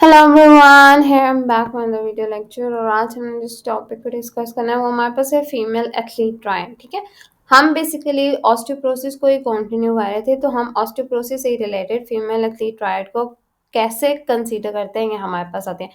Hello everyone, here I'm back with the video lecture. और आज हमने जिस टॉपिक को डिस्कस करना है वो हमारे पास है फीमेल एथलीट ट्रायल। ठीक है, हम बेसिकली ऑस्टियोपोरोसिस को ही कंटिन्यू कर रहे थे, तो हम ऑस्टियोपोरोसिस से रिलेटेड फीमेल एथलीट ट्रायल को कैसे कंसीडर करते हैं ये हमारे पास आते हैं।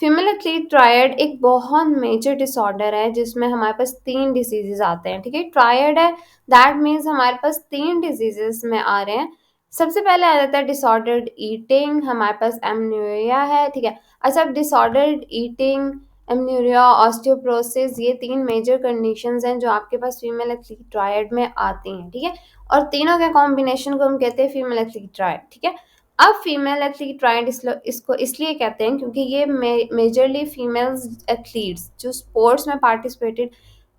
फीमेल एथलीट ट्रायड एक बहुत मेजर डिसऑर्डर है जिसमें हमारे पास 3 डिजीजेस आते हैं। ठीक है, ट्रायड है, दैट मीन्स हमारे पास 3 डिजीजेस में आ रहे हैं। सबसे पहले आ जाता है डिसऑर्डर्ड ईटिंग, हमारे पास एमन्यूरिया है। ठीक है, अच्छा, डिसऑर्डर्ड ईटिंग, एमन्यूरिया, ऑस्टियोपोरोसिस, ये 3 मेजर कंडीशंस हैं जो आपके पास फीमेल एथलीट ट्रायड में आती हैं। ठीक है, और तीनों के कॉम्बिनेशन को हम कहते हैं फीमेल एथलीट ट्रायड। ठीक है, अब फीमेल एथलीट ट्रायड इसको इसलिए कहते हैं क्योंकि ये मेजरली फीमेल्स एथलीट्स जो स्पोर्ट्स में पार्टिसिपेटेड,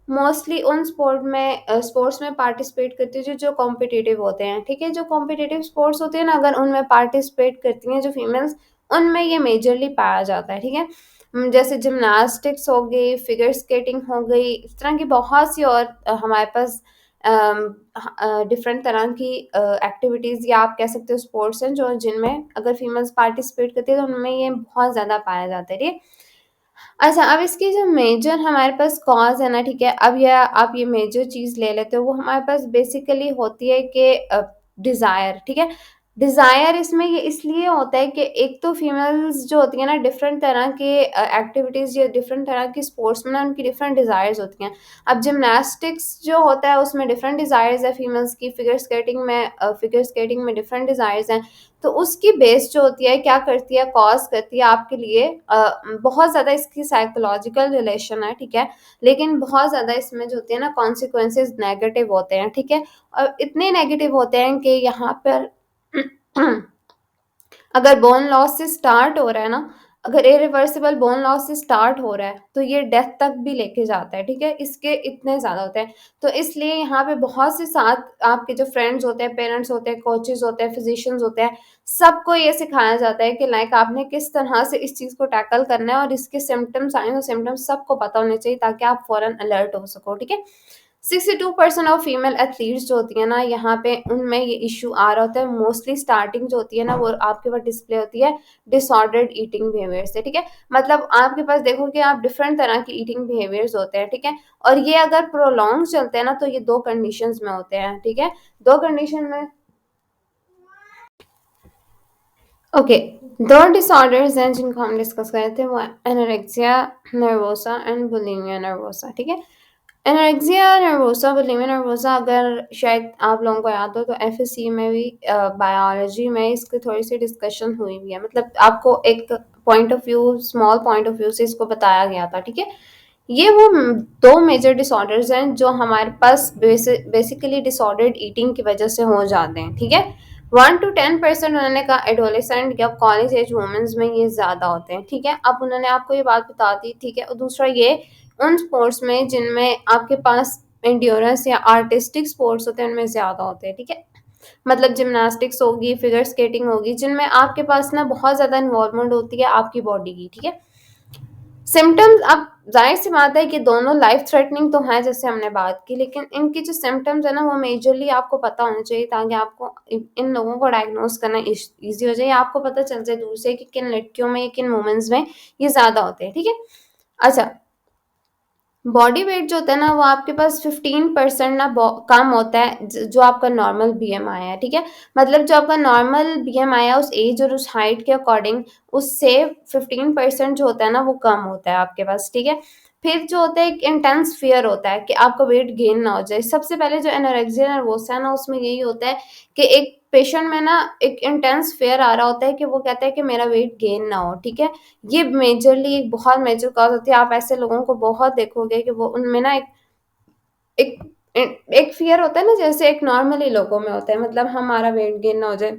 मोस्टली उन स्पोर्ट्स में पार्टिसिपेट करती है जो कॉम्पिटिटिव होते हैं। ठीक है, जो कॉम्पिटिटिव स्पोर्ट्स होते हैं ना, अगर उनमें पार्टिसिपेट करती हैं जो फीमेल्स, उनमें ये मेजरली पाया जाता है। ठीक है, जैसे जिमनास्टिक्स हो गई, फिगर स्केटिंग हो गई, इस तरह की बहुत सी और हमारे पास डिफरेंट तरह की एक्टिविटीज़ या आप कह सकते हो स्पोर्ट्स हैं जो जिनमें अगर फीमेल्स पार्टिसिपेट करती है तो उनमें ये बहुत ज़्यादा पाया जाता है। ठीक है, अच्छा, अब इसकी जो मेजर हमारे पास कॉज़ है ना, ठीक है, अब यह आप ये मेजर चीज़ ले लेते हो, वो हमारे पास बेसिकली होती है कि डिज़ायर। ठीक है, डिज़ायर इसमें ये इसलिए होता है कि एक तो फीमेल्स जो होती हैं ना, डिफरेंट तरह के एक्टिविटीज़ या डिफरेंट तरह की स्पोर्ट्स में ना उनकी डिफरेंट डिज़ायर्स होती हैं। अब जिमनास्टिक्स जो होता है उसमें डिफरेंट डिज़ायर्स है फीमेल्स की, फिगर स्केटिंग में डिफरेंट डिज़ायर्स हैं। तो उसकी बेस जो होती है क्या करती है, कॉज करती है आपके लिए बहुत ज़्यादा इसकी साइकोलॉजिकल रिलेशन है। ठीक है, लेकिन बहुत ज़्यादा इसमें जो होती है ना कॉन्सिक्वेंसेस नेगेटिव होते हैं। ठीक है, और इतने नेगेटिव होते हैं कि यहाँ पर अगर बोन लॉस से स्टार्ट हो रहा है ना, अगर इरिवर्सिबल बोन लॉस से स्टार्ट हो रहा है तो ये डेथ तक भी लेके जाता है। ठीक है, इसके इतने ज़्यादा होते हैं। तो इसलिए यहाँ पे बहुत से साथ आपके जो फ्रेंड्स होते हैं, पेरेंट्स होते हैं, कोचेस होते हैं, फिजिशियंस होते हैं, सबको ये सिखाया जाता है कि लाइक आपने किस तरह से इस चीज़ को टैकल करना है और इसके सिम्टम्स, साइन और सिम्टम्स सबको पता होने चाहिए ताकि आप फ़ौरन अलर्ट हो सको। ठीक है, 62% ऑफ फीमेल एथलीट्स जो होती है ना, यहाँ पे उनमें ये इशू आ रहा होता है। मोस्टली स्टार्टिंग जो होती है ना वो आपके पास डिस्प्ले होती है डिसऑर्डर्ड ईटिंग बिहेवियर से। ठीक है, मतलब आपके पास देखो कि आप डिफरेंट तरह की ईटिंग बिहेवियर्स होते हैं। ठीक है, और ये अगर प्रोलॉन्ग चलते हैं ना तो ये 2 कंडीशंस में होते हैं। ठीक है, 2 कंडीशन में। ओके, 2 डिसऑर्डर्स हैं जिनको हम डिस्कस कर रहे थे, वो anorexia nervosa and bulimia nervosa. ठीक है, एनोरेक्सिया नर्वोसा, बुलिमिया नर्वोसा, अगर शायद आप लोगों को याद हो तो एफएससी में भी बायोलॉजी में इसकी थोड़ी सी डिस्कशन हुई हुई है। मतलब आपको एक point of view, small point of view से इसको बताया गया था। ठीक है, ये वो 2 मेजर डिसऑर्डर्स हैं जो हमारे पास बेसिकली डिसऑर्डर्ड ईटिंग की वजह से हो जाते हैं। ठीक है, 1 to 10% उन्होंने कहा एडोलेसेंट या कॉलेज एज वुमेन्स में ये ज़्यादा होते हैं। ठीक है, अब उन्होंने आपको ये बात बता दी। ठीक है, और दूसरा ये उन स्पोर्ट्स में जिनमें आपके पास एंड्योरेंस या आर्टिस्टिक स्पोर्ट्स होते हैं उनमें ज़्यादा होते हैं। ठीक है, मतलब जिमनास्टिक्स होगी, फिगर स्केटिंग होगी, जिनमें आपके पास ना बहुत ज़्यादा इन्वॉल्वमेंट होती है आपकी बॉडी की। ठीक है, सिम्पटम्स, अब जाहिर सी बात है कि दोनों लाइफ थ्रेटनिंग तो हैं जैसे हमने बात की, लेकिन इनकी जो सिम्टम्स है ना वो मेजरली आपको पता होना चाहिए ताकि आपको इन लोगों को डायग्नोज करना ईजी हो जाए, आपको पता चल जाए दूर से कि किन लड़कियों में, किन वुमेन्स में ये ज़्यादा होते हैं। ठीक है, अच्छा, बॉडी वेट जो होता है ना वो आपके पास 15% ना कम होता है जो आपका नॉर्मल बीएमआई है। ठीक है, मतलब जो आपका नॉर्मल बीएमआई है उस एज और उस हाइट के अकॉर्डिंग उससे 15% जो होता है ना वो कम होता है आपके पास। ठीक है, फिर जो होता है एक इंटेंस फियर होता है कि आपका वेट गेन ना हो जाए। सबसे पहले जो एनोरेक्सिया नर्वोसा है ना उसमें यही होता है कि एक पेशेंट में ना एक इंटेंस फियर आ रहा होता है कि वो कहता है कि मेरा वेट गेन ना हो। ठीक है, ये मेजरली एक बहुत मेजर कॉज होती है। आप ऐसे लोगों को बहुत देखोगे कि वो उनमें ना एक एक फियर होता है ना जैसे एक नॉर्मली लोगों में होता है, मतलब हमारा वेट गेन ना हो जाए।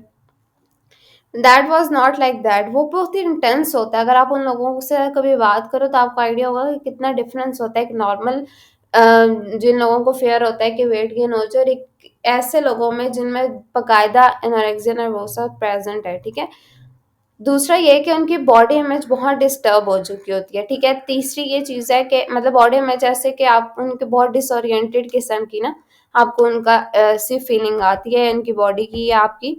That was not like that, वो बहुत ही इंटेंस होता है। अगर आप उन लोगों से कभी बात करो तो आपको आइडिया होगा कि कितना डिफरेंस होता है एक नॉर्मल जिन लोगों को फेयर होता है कि वेट गेन हो जाए और एक ऐसे लोगों में जिनमें बाकायदा एनोरेक्सिया नर्वोसा प्रेजेंट है। ठीक है, दूसरा ये कि उनकी बॉडी इमेज बहुत डिस्टर्ब हो चुकी होती है। ठीक है, तीसरी ये चीज़ है कि मतलब बॉडी इमेज ऐसे कि आप उनके बहुत डिसोरिएंटेड किस्म की ना आपको उनका सी फीलिंग आती है उनकी बॉडी की या आपकी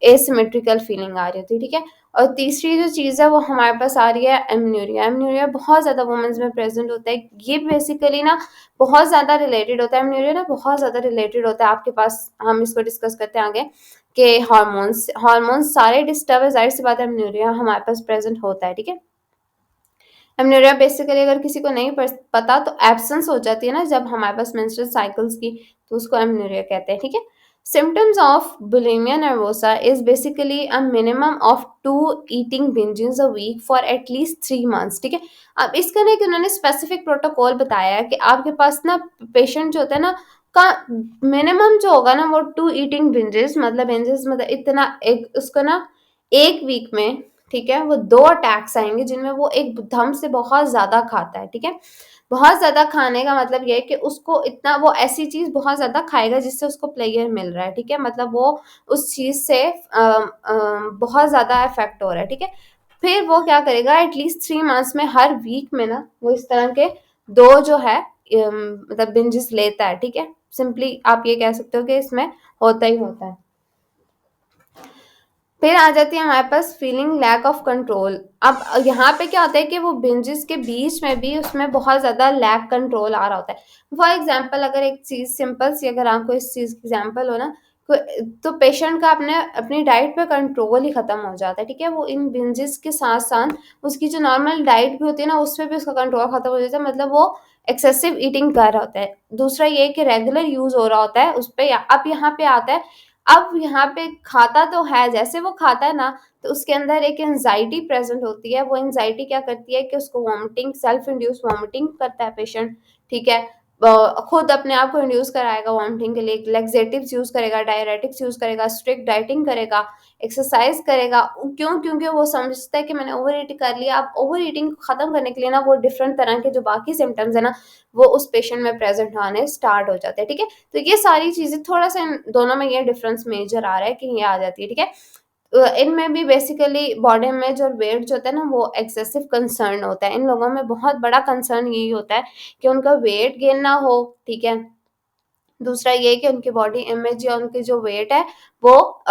एसिमेट्रिकल फीलिंग आ रही होती है, ठीक है। और तीसरी जो चीज़ है वो हमारे पास आ रही है एमन्यूरिया। एमन्यूरिया बहुत ज़्यादा वुमेन्स में प्रेजेंट होता है। ये बेसिकली ना बहुत ज़्यादा रिलेटेड होता है, एमन्यूरिया ना बहुत ज़्यादा रिलेटेड होता है आपके पास, हम इसको डिस्कस करते हैं आगे कि हार्मोन्स हार्मोन्स सारे डिस्टर्ब है, जाहिर सी बात है एमन्यूरिया हमारे पास प्रेजेंट होता है, ठीक है। एमनोरिया बेसिकली अगर किसी को नहीं पता तो एब्सेंस हो जाती है ना जब हमारे पास मेंस्ट्रुअल साइकिल्स की, तो उसको एमनोरिया कहते हैं, ठीक है। Symptoms of bulimia nervosa is basically a minimum of 2 eating binges a week for at least 3 months, ठीक है। अब इसका ना कि उन्होंने स्पेसिफिक प्रोटोकॉल बताया है कि आपके पास ना पेशेंट जो होता है ना का मिनिमम जो होगा ना वो 2 ईटिंग बिंजेस मतलब इतना एक उसको ना एक वीक में, ठीक है, वो 2 अटैक्स आएँगे जिनमें वो एक दम से बहुत ज़्यादा खाता है, ठीक है। बहुत ज़्यादा खाने का मतलब ये है कि उसको इतना वो ऐसी चीज़ बहुत ज़्यादा खाएगा जिससे उसको प्लेज़र मिल रहा है, ठीक है। मतलब वो उस चीज़ से बहुत ज़्यादा इफ़ेक्ट हो रहा है, ठीक है। फिर वो क्या करेगा एटलीस्ट 3 मंथ्स में हर वीक में ना वो इस तरह के 2 जो है मतलब बिंजेस लेता है, ठीक है। सिंपली आप ये कह सकते हो कि इसमें होता ही होता है। फिर आ जाती है हमारे पास फीलिंग लैक ऑफ कंट्रोल। अब यहाँ पे क्या होता है कि वो बिंजेस के बीच में भी उसमें बहुत ज़्यादा लैक कंट्रोल आ रहा होता है। फॉर एग्जांपल अगर एक चीज़ सिंपल सी अगर आपको इस चीज़ की एग्जांपल हो ना तो पेशेंट का अपनी डाइट पे कंट्रोल ही खत्म हो जाता है, ठीक है। वो इन बिंजेस के साथ साथ उसकी जो नॉर्मल डाइट भी होती है ना उस पर भी उसका कंट्रोल खत्म हो जाता है, मतलब वो एक्सेसिव ईटिंग कर रहा होता है। दूसरा ये कि रेगुलर यूज हो रहा होता है उस पर। अब यहाँ पे आता है, अब यहाँ पे खाता तो है, जैसे वो खाता है ना तो उसके अंदर एक एंजाइटी प्रेजेंट होती है। वो एंजाइटी क्या करती है कि उसको वॉमिटिंग, सेल्फ इंड्यूस वॉमिटिंग करता है पेशेंट, ठीक है। खुद अपने आप को इंड्यूस कराएगा वॉमिटिंग के लिए, लेक्सेटिव्स यूज करेगा, डायरेटिक्स यूज करेगा, स्ट्रिक्ट डाइटिंग करेगा, एक्सरसाइज करेगा। क्यों? क्योंकि वो समझता है कि मैंने ओवर ईट कर लिया। अब ओवर ईटिंग खत्म करने के लिए ना वो डिफरेंट तरह के जो बाकी सिम्टम्स है ना वो उस पेशेंट में प्रेजेंट आने स्टार्ट हो जाते हैं, ठीक है। तो ये सारी चीजें थोड़ा सा इन दोनों में ये डिफरेंस मेजर आ रहा है कि ये आ जाती है, ठीक है। इनमें भी बेसिकली बॉडी इमेज और वेट जो होता है ना वो एक्सेसिव कंसर्न होता है। इन लोगों में बहुत बड़ा कंसर्न यही होता है कि उनका वेट गेन ना हो, ठीक है। दूसरा ये कि उनकी बॉडी इमेज या उनकी जो वेट है वो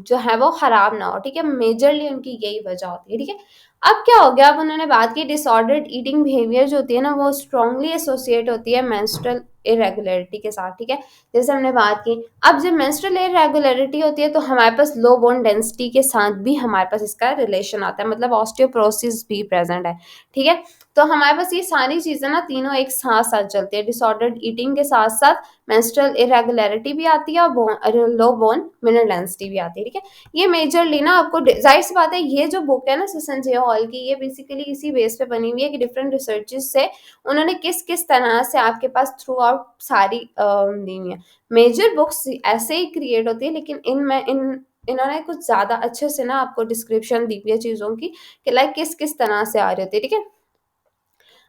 जो है वो खराब ना हो, ठीक है। मेजरली उनकी यही वजह होती है, ठीक है। अब क्या हो गया, अब उन्होंने बात की डिसऑर्डर्ड ईटिंग बिहेवियर जो होती है ना वो स्ट्रांगली एसोसिएट होती है मेंस्ट्रुअल इरेगुलरिटी के साथ, ठीक है। जैसे हमने बात की, अब जब मेंस्ट्रुअल इरेगुलरिटी होती है तो हमारे पास लो बोन डेंसिटी के साथ भी हमारे पास इसका रिलेशन आता है, मतलब ऑस्टियोपोरोसिस भी प्रेजेंट है, ठीक है। तो हमारे पास ये सारी चीजें ना तीनों एक साथ साथ चलती है। डिसऑर्डर्ड ईटिंग के साथ साथ मेंस्ट्रुअल इरेगुलरिटी भी आती है और लो बोन मिनरल डेंसिटी भी आती है, ठीक है। ये मेजरली ना आपको जाहिर सी बात है, ये जो बुक है ना सुसन जे हॉल की, ये बेसिकली इसी बेस पे बनी हुई है कि डिफरेंट रिसर्चेस से उन्होंने किस किस तरह से आपके पास थ्रू आउट सारी दी हुई है। मेजर बुक्स ऐसे ही क्रिएट होती है, लेकिन इनमें इन्होंने कुछ ज्यादा अच्छे से ना आपको डिस्क्रिप्शन दी हुई है चीजों की कि लाइक किस किस तरह से आ रही होती है, ठीक है।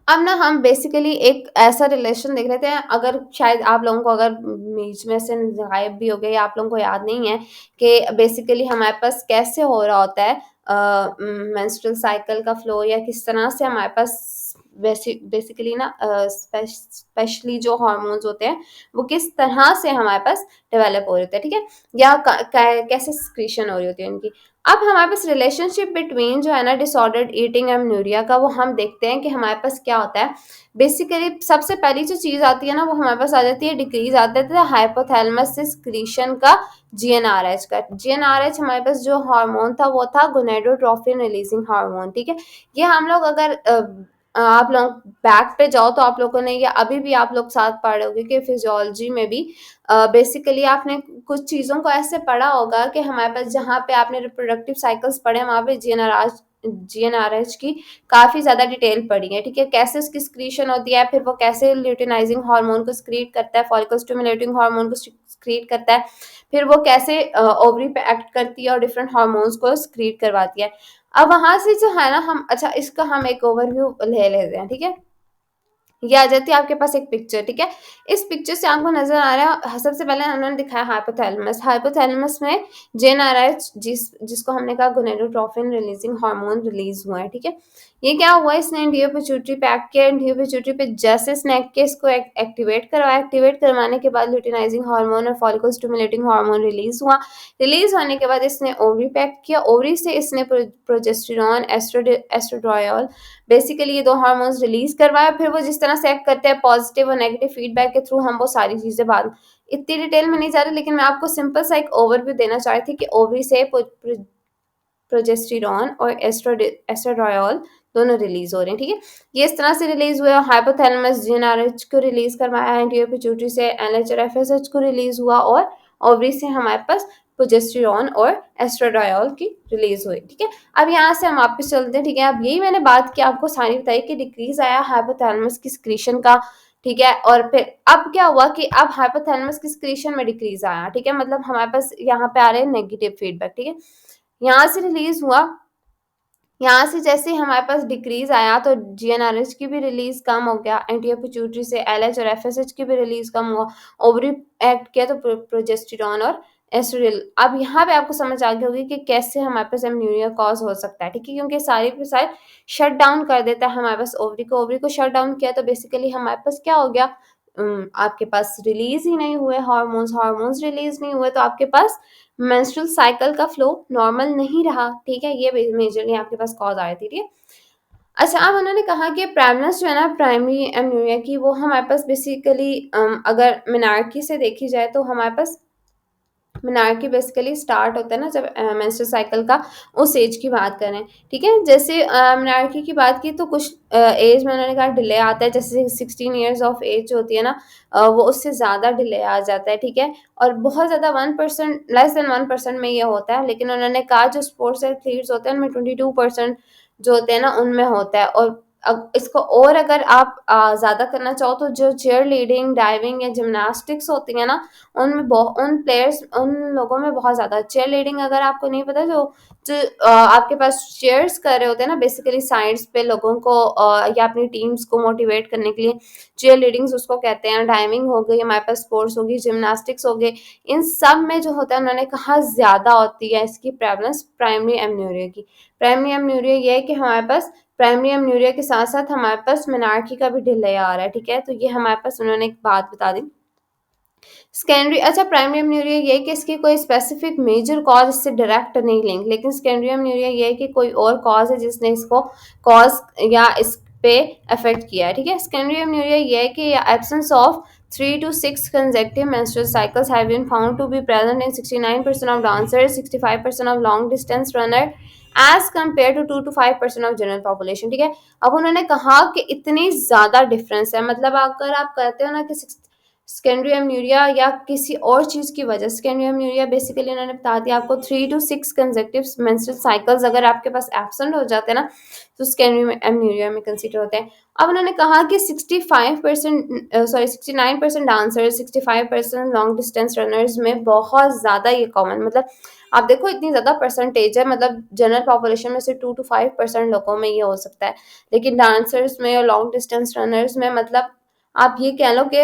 अब ना हम बेसिकली एक ऐसा रिलेशन देख रहे थे, अगर शायद आप लोगों को अगर बीच में से गायब भी हो गए या आप लोगों को याद नहीं है कि बेसिकली हमारे पास कैसे हो रहा होता है मेंस्ट्रुअल साइकिल का फ्लो, या किस तरह से हमारे पास बेसिकली ना स्पेशली जो हार्मोन्स होते हैं वो किस तरह से हमारे पास डेवलप हो रहे होते हैं, ठीक है। या कैसे सिक्रीशन हो रही होती है उनकी। अब हमारे पास रिलेशनशिप बिटवीन जो है ना डिसऑर्डर्ड ईटिंग एमनूरिया का, वो हम देखते हैं कि हमारे पास क्या होता है। बेसिकली सबसे पहली जो चीज आती है ना वो हमारे पास आ जाती है, डिक्रीज आता है हाइपोथैलेमस सिक्रीशन का जीएनआरएच का। जीएनआरएच हमारे पास जो हार्मोन था वो था गोनेडोट्रोफिन रिलीजिंग हार्मोन, ठीक है। ये हम लोग अगर आप लोग बैक पे जाओ तो आप लोगों ने, या अभी भी आप लोग साथ पढ़ रहे होगे कि फिजियोलॉजी में भी बेसिकली आपने कुछ चीज़ों को ऐसे पढ़ा होगा कि हमारे पास जहाँ पे आपने रिप्रोडक्टिव साइकिल्स पढ़े वहाँ पे जीएनआरएच की काफ़ी ज़्यादा डिटेल पढ़ी है, ठीक है। कैसे उसकी स्क्रीशन होती है, फिर वो कैसे ल्यूटिनाइजिंग हार्मोन को स्क्रीट करता है, फॉलिकल स्टिमुलेटिंग हार्मोन को स्क्रीट करता है, फिर वो कैसे ओवरी पे एक्ट करती है और डिफरेंट हार्मोन्स को स्क्रीट करवाती है। अब वहां से जो है ना हम, अच्छा इसका हम एक ओवरव्यू ले लेते हैं, ठीक है। ये आ जाती है आपके पास एक पिक्चर, ठीक है। इस पिक्चर से आपको नजर आ रहा है, सबसे पहले उन्होंने दिखाया हाइपोथैलेमस। हाइपोथैलेमस में जेएनआरएच जिसको हमने कहा गोनेडोट्रोफिन रिलीजिंग हार्मोन रिलीज हुआ है, ठीक है। ये क्या हुआ, इसने एंटीरियर पिट्यूटरी पे एक्ट किया। एंटीरियर पिट्यूटरी पे जैसे स्नैक के इसको एक्टिवेट करवाया। एक्टिवेट करवाने के बाद ल्यूटिनाइजिंग हार्मोन और फॉलिकल स्टिमुलेटिंग हार्मोन रिलीज हुआ। रिलीज होने के बाद इसने ओवरी पे एक्ट किया। ओवरी से इसने प्रोजेस्टेरॉन, एस्ट्रोडायोल, बेसिकली ये दो हार्मोन्स रिलीज करवाया। फिर वो जिस तरह से एक्ट करते हैं पॉजिटिव और नेगेटिव फीडबैक के थ्रू, हम वो सारी चीजें बाद इतनी डिटेल में नहीं जा रही, लेकिन मैं आपको सिंपल सा एक ओवरव्यू देना चाह रही थी कि ओवरी से प्रोजेस्टेरॉन और एस्ट्राडायोल दोनों रिलीज हो रहे हैं, ठीक है। ये इस तरह से रिलीज हुआ। हाइपोथैलेमस जीएनआरएच को रिलीज करवाया, एंटीरियर पिट्यूटरी से एनएच और एफएसएच को रिलीज हुआ, और ओवरी से हमारे पास प्रोजेस्टेरॉन और एस्ट्राडायोल की रिलीज हुई, ठीक है। अब यहाँ से हम वापस चलते हैं, ठीक है। अब यही मैंने बात की आपको सारी बताई कि डिक्रीज आया हाइपोथैलेमस की सिक्रीशन का, ठीक है। और फिर अब क्या हुआ कि अब हाइपोथैलेमस की सिक्रीशन में डिक्रीज आया, ठीक है। मतलब हमारे पास यहाँ पे आ रहे हैं नेगेटिव फीडबैक, ठीक है। यहाँ से रिलीज हुआ, यहाँ से जैसे हमारे पास डिक्रीज आया तो जीएनआरएच की भी रिलीज कम हो गया। एंटीरियर पिट्यूटरी से एलएच और एफएसएच की भी रिलीज कम हुआ। ओवरी एक्ट किया तो प्रोजेस्टेरॉन और एस्ट्रोडिल। अब यहाँ पे आपको समझ आ गई होगी कि कैसे हमारे पास एमन्यूरिया कॉज हो सकता है, ठीक है। क्योंकि सारी के सारे शट डाउन कर देता है हमारे पास ओवरी को। ओवरी को शट डाउन किया तो बेसिकली हमारे पास क्या हो गया, आपके पास रिलीज ही नहीं हुए हार्मोन्स। हार्मोन्स रिलीज नहीं हुए तो आपके पास मेंस्ट्रुअल साइकिल का फ्लो नॉर्मल नहीं रहा, ठीक है। ये मेजरली आपके पास कॉज आ रही थी, ठीक है। अच्छा, अब उन्होंने कहा कि प्रेवलेंस जो है ना प्राइमरी एमन्यूरिया की, वो हमारे पास बेसिकली अगर मिनार्की से देखी जाए तो हमारे पास मिनार्की बेसिकली स्टार्ट होता है ना जब मेंस्ट्रुअल साइकिल का, उस एज की बात करें, ठीक है। जैसे मिनार्की की बात की तो कुछ एज में उन्होंने कहा डिले आता है, जैसे 16 ईयर्स ऑफ एज होती है ना, वो उससे ज़्यादा डिले आ जाता है, ठीक है। और बहुत ज़्यादा 1%, लेस देन 1% में ये होता है। लेकिन उन्होंने कहा जो स्पोर्ट्स एथलीट्स होते हैं उनमें 22% जो होते हैं ना उनमें होता है। और अब इसको और अगर आप ज़्यादा करना चाहो तो जो चेयर लीडिंग, डाइविंग या जिमनास्टिक्स होती है ना, उनमें उन प्लेयर्स, उन लोगों में बहुत ज़्यादा। चेयर लीडिंग अगर आपको नहीं पता, जो जो आपके पास चेयर्स कर रहे होते हैं ना बेसिकली साइड्स पे लोगों को या अपनी टीम्स को मोटिवेट करने के लिए, चेयर लीडिंग्स उसको कहते हैं। डाइविंग हो गई, हमारे पास स्पोर्ट्स होगी, जिमनास्टिक्स हो गए, इन सब में जो होता है उन्होंने कहा ज़्यादा होती है इसकी प्रेवलेंस प्राइमरी एमन्यूरिया की। प्राइमरी एमन्यूरिया ये है कि हमारे पास प्राइमरी एमन्यूरिया के साथ साथ हमारे पास मेनार्की का भी डिले आ रहा है, ठीक है। तो ये हमारे पास उन्होंने एक बात बता दी। सेकेंडरी, अच्छा, प्राइमरी एमन्यूरिया ये है कि इसकी कोई स्पेसिफिक मेजर कॉज इससे डायरेक्ट नहीं लिंक, लेकिन सेकेंडरी एमन्यूरिया ये है कि कोई और कॉज है जिसने इसको कॉज या इस पे अफेक्ट किया है, ठीक है। सेकेंडरी एमन्यूरिया ये है कि absence of 3 to 6 consecutive menstrual cycles have been found to be present in 69% of dancers, 65% of long distance runner as compared to 2 to 5% of general population, ठीक है। अब उन्होंने कहा कि इतनी ज़्यादा डिफरेंस है, मतलब अगर आप कहते हो ना कि सेकेंडरी एमन्यूरिया या किसी और चीज़ की वजह, सेकेंडरी एमन्यूरिया बेसिकली उन्होंने बता दिया आपको 3 to 6 कंसेक्टिव मेंस्ट्रुअल साइकिल्स अगर आपके पास एब्सेंट हो जाते हैं ना तो सेकेंडरी एमन्यूरिया में कंसीडर होते हैं। अब उन्होंने कहा कि 69% डांसर्स, 65% लॉन्ग डिस्टेंस रनर्स में बहुत ज़्यादा ये कॉमन, मतलब आप देखो इतनी ज़्यादा परसेंटेज है, मतलब जनरल पॉपुलेशन में से 2 to 5% लोगों में ये हो सकता है, लेकिन डांसर्स में और लॉन्ग डिस्टेंस रनर्स में मतलब आप ये कह लो कि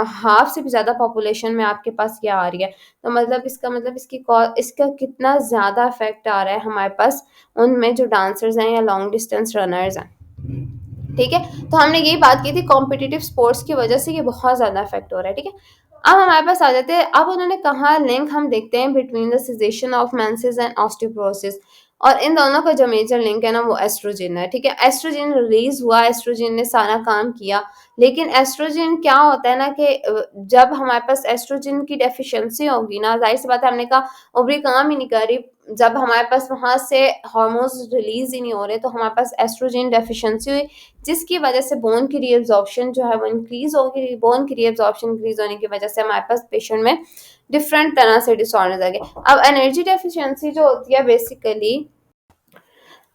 हाफ से भी ज़्यादा पॉपुलेशन में आपके पास ये आ रही है। तो मतलब इसका मतलब इसका कितना ज़्यादा इफेक्ट आ रहा है हमारे पास उनमें जो डांसर्स हैं या लॉन्ग डिस्टेंस रनर्स हैं, ठीक है। तो हमने यही बात की थी कॉम्पिटिटिव स्पोर्ट्स की वजह से ये बहुत ज़्यादा इफेक्ट हो रहा है, ठीक है। अब हमारे पास आ जाते हैं, अब उन्होंने कहा लिंक हम देखते हैं between the cessation of menses and osteoporosis, और इन दोनों का जो मेजर लिंक है ना वो एस्ट्रोजन है, ठीक है। एस्ट्रोजन रिलीज हुआ, एस्ट्रोजन ने सारा काम किया, लेकिन एस्ट्रोजन क्या होता है ना कि जब हमारे पास एस्ट्रोजन की डेफिशिएंसी होगी ना, जाहिर सी बात है, हमने कहा ओवरी काम ही नहीं कर रही, जब हमारे पास वहाँ से हार्मोन्स रिलीज ही नहीं हो रहे तो हमारे पास एस्ट्रोजन डेफिशिएंसी हुई, जिसकी वजह से बोन की रीअब्जॉर्प्शन जो है वो इंक्रीज होगी। बोन की रीअब्जॉर्प्शन इंक्रीज होने की वजह से हमारे पास पेशेंट में डिफरेंट तरह से डिसऑर्डर्स आ गए। अब एनर्जी डेफिशिएंसी जो होती है बेसिकली,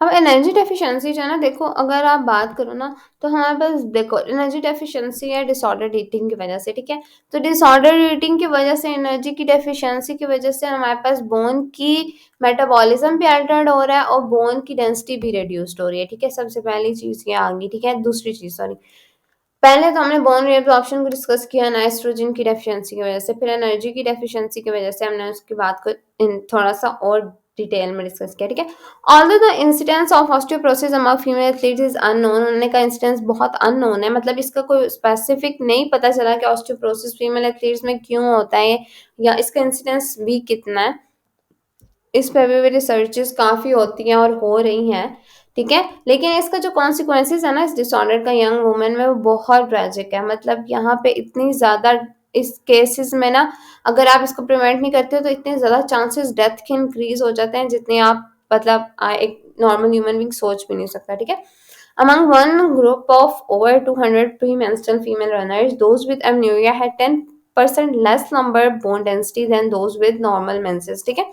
अब एनर्जी डेफिशिएंसी जो है ना, देखो अगर आप बात करो ना तो हमारे पास देखो एनर्जी डेफिशिएंसी है डिसऑर्डर ईटिंग की वजह से, ठीक है। तो डिसऑर्डर ईटिंग की वजह से, एनर्जी की डेफिशिएंसी की वजह से हमारे पास बोन की मेटाबॉलिज्म भी अल्टर्ड हो रहा है और बोन की डेंसिटी भी रिड्यूस्ड हो रही है, ठीक है। सबसे पहली चीज़ ये आ गई, ठीक है। दूसरी चीज़, सॉरी, पहले तो हमने बोन रीअब्जॉर्प्शन को डिस्कस किया नाइट्रोजन की डेफिशिएंसी की वजह से, फिर एनर्जी की डेफिशिएंसी की वजह से हमने उसकी बात को इन थोड़ा सा और डिटेल में डिस्कस किया, ठीक है। Although the incidence of osteoporosis among female athletes is unknown, उन्होंने कहा इंसिडेंस बहुत अननोन है, मतलब इसका कोई स्पेसिफिक नहीं पता चला कि ऑस्टियोपोरोसिस फीमेल एथलीट्स में क्यों होता है या इसका इंसिडेंस भी कितना है। इस पे भी रिसर्चेस काफ़ी होती हैं और हो रही हैं, ठीक है। लेकिन इसका जो कॉन्सिक्वेंसेस है ना इस डिसऑर्डर का यंग वुमेन में, वो बहुत ट्रेजिक है। मतलब यहाँ पे इतनी ज़्यादा इस केसेस में ना, अगर आप इसको प्रिवेंट नहीं करते हो तो इतने ज़्यादा चांसेस डेथ के इंक्रीज हो जाते हैं जितने आप मतलब एक नॉर्मल ह्यूमन बीइंग सोच भी नहीं सकता, ठीक है। Among one group of over 200 premenstrual female runners, those with amenorrhea had 10% less lumbar bone density than those with normal menses, ठीक है।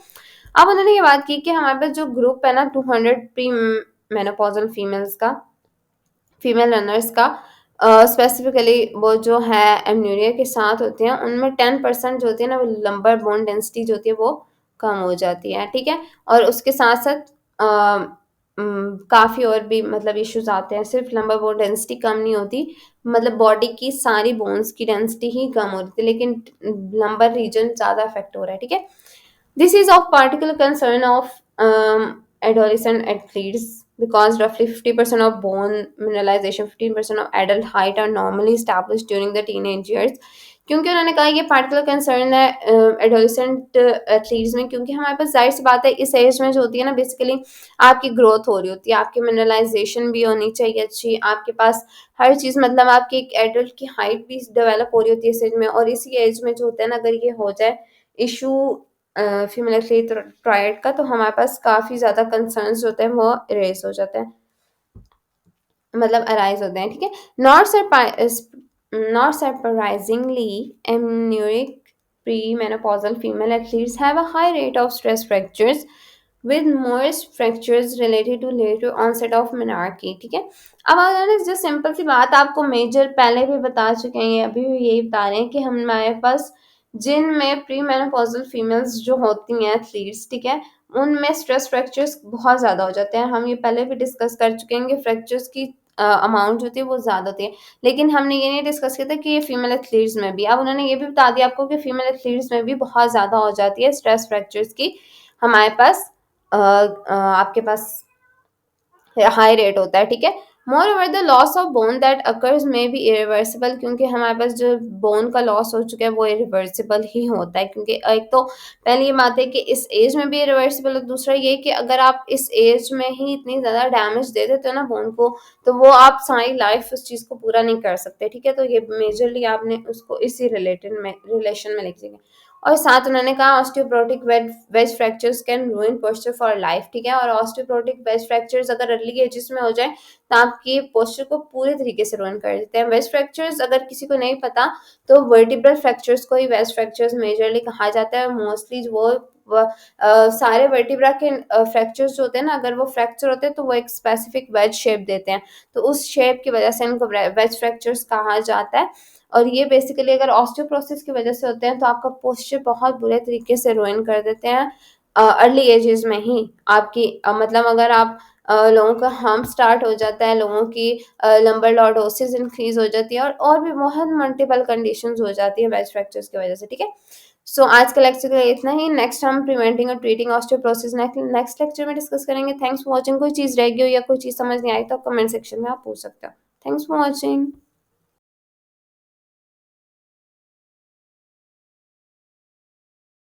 अब उन्होंने ये बात की कि हमारे पास जो ग्रुप है ना 200 प्री मेनोपॉजल फीमेल रनर्स का, स्पेसिफिकली वो जो है एमन्यूरिया के साथ होते हैं, उनमें 10% जो होती है ना, वो लंबर बोन डेंसिटी जो होती है वो कम हो जाती है, ठीक है। और उसके साथ साथ काफ़ी और भी मतलब इश्यूज आते हैं, सिर्फ लंबर बोन डेंसिटी कम नहीं होती, मतलब बॉडी की सारी बोन्स की डेंसिटी ही कम हो रही थी, लेकिन लंबर रीजन ज़्यादा अफेक्ट हो रहा है, ठीक है। This is of particular concern of adolescent athletes because roughly 50% of bone mineralization, 15% of adult height are normally established during the teenage years. क्योंकि उन्होंने कहा ये पार्टिकुलर कंसर्न है एडोलिसेंट एथलीट्स में, क्योंकि हमारे पास जाहिर सी बात है इस एज में जो होती है ना, बेसिकली आपकी ग्रोथ हो रही होती है, आपकी मिनरलाइजेशन भी होनी चाहिए अच्छी, आपके पास हर चीज़, मतलब आपकी एक एडल्ट की हाइट भी डेवलप हो रही होती है इस एज में, और इसी एज में जो होता है ना, अगर ये हो जाए इशू फीमेल एथलीट ट्रायड का, तो हमारे पास काफ़ी ज़्यादा कंसर्न्स होते हैं वो रेस हो जाते हैं, मतलब अराइज होते हैं, ठीक है। Not surprisingly amenorrhoeic premenopausal female athletes have a high rate of stress fractures with most fractures related to later onset of menarche, ठीक है। अब अगर जो सिंपल सी बात आपको मेजर पहले भी बता चुके हैं, अभी भी यही बता रहे हैं कि हमारे पास जिनमें प्री मेनोपॉजल फीमेल्स जो होती हैं एथलीट्स, ठीक है, उनमें स्ट्रेस फ्रैक्चर्स बहुत ज़्यादा हो जाते हैं। हम ये पहले भी डिस्कस कर चुके हैं कि फ्रैक्चर्स की अमाउंट होती है वो ज़्यादा होती है, लेकिन हमने ये नहीं डिस्कस किया था कि ये फीमेल एथलीट्स में भी। अब उन्होंने ये भी बता दिया आपको कि फीमेल एथलीट्स में भी बहुत ज़्यादा हो जाती है स्ट्रेस फ्रैक्चर्स की, हमारे पास आपके पास हाई रेट होता है, ठीक है। More over the loss of bone that occurs में बी इरिवर्सिबल, क्योंकि हमारे पास जो बोन का लॉस हो चुका है वो इरिवर्सिबल ही होता है, क्योंकि एक तो पहली ये बात है कि इस एज में भी इरिवर्सिबल, और दूसरा ये कि अगर आप इस एज में ही इतनी ज़्यादा डैमेज दे देते हो ना बोन को, तो वो आप सारी लाइफ उस चीज़ को पूरा नहीं कर सकते, ठीक है। तो ये मेजरली आपने उसको इसी रिलेशन में लिख देंगे। और साथ उन्होंने कहा osteoporotic wedge fractures can ruin posture for life, ठीक है। और ऑस्टियोपोरोटिक वेज फ्रैक्चर्स अगर अर्ली एजेस में हो जाए तो आपकी पोस्चर को पूरे तरीके से रूइन कर देते हैं। वेज फ्रैक्चर्स अगर किसी को नहीं पता तो वर्टिब्रल फ्रैक्चर्स को ही वेज फ्रैक्चर्स मेजरली कहा जाता है। मोस्टली सारे वर्टिब्रा के फ्रैक्चर्स जो होते हैं ना, अगर वो फ्रैक्चर होते हैं तो वो एक स्पेसिफिक वेज शेप देते हैं, तो उस शेप की वजह से इनको वेज फ्रैक्चर्स कहा जाता है। और ये बेसिकली अगर ऑस्टियोपोरोसिस की वजह से होते हैं तो आपका पोस्चर बहुत बुरे तरीके से रुइन कर देते हैं अर्ली एजेस में ही आपकी, मतलब अगर आप लोगों का हम्प स्टार्ट हो जाता है, लोगों की लंबर लॉर्डोसिस इंक्रीज हो जाती है, और भी बहुत मल्टीपल कंडीशंस हो जाती है वेज फ्रैक्चर्स की वजह से, ठीक है। सो आज का लेक्चर के लिए इतना ही। नेक्स्ट हम प्रिवेंटिंग और ट्रीटिंग ऑस्टियोपोरोसिस नेक्स्ट लेक्चर में डिस्कस करेंगे। Thanks for watching. कोई चीज़ रह गई हो या कोई चीज़ समझ नहीं आई तो कमेंट सेक्शन में आप पूछ सकते हो। Thanks for watching.